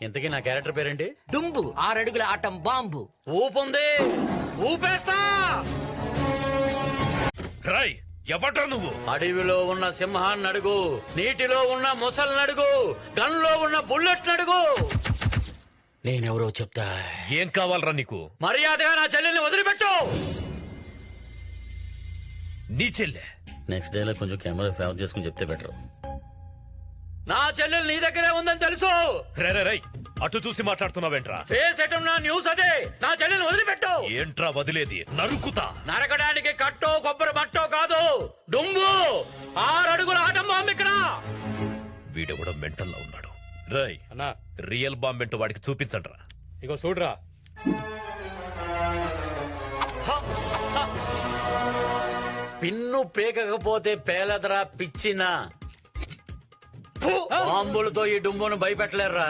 ఇంతకీ నా క్యారెక్టర్ పేరేంటి? డుంబు 6 అడుగుల ఆటం బాంబు. ఊపుంది, ఊపేస్తా. రాయ్ ఎవడ్రా నువ్వు? అడవిలో ఉన్న సింహాన్ని అడుగు, నీటిలో ఉన్న మొసల్ని అడుగు, గన్లో ఉన్న బుల్లెట్ అడుగు. నేనెవరో చెప్తా. ఏం కావాలరా నీకు? మర్యాదగా నా చెల్లెల్ని వదిలిపెట్టు. నీ చెల్లె నెక్స్ట్ డే లో కొంచెం కెమెరా ఫేవర్ చేసుకుని చెప్తే బెటర్. నా చెల్లెలు నీ దగ్గరే ఉందని తెలుసు. రై అటు చూసి మాట్లాడుతున్నావేంట్రా? ఫేస్ ఎటున్నా న్యూస్ అదే. నా చెల్లెల్ని వదిలిపెట్టు. ఏంట్రా వదిలేది? నరుకుతా. నరకడానికి కట్టో కొబ్బరి మట్టో కాదు, డుంబు 6 అడుగుల ఆటం బాంబు ఇక్కడ. వీడెవడో మెంటల్లో ఉన్నాడు. రై అన్నా రియల్ బాంబ్ ఏంటో వాడికి చూపించండిరా. ఇగో చూడరా. పిన్ను పేకపోతే పేలదరా పిచ్చినా. బాంబులతో ఈ డుంబును భయపెట్టలేరురా.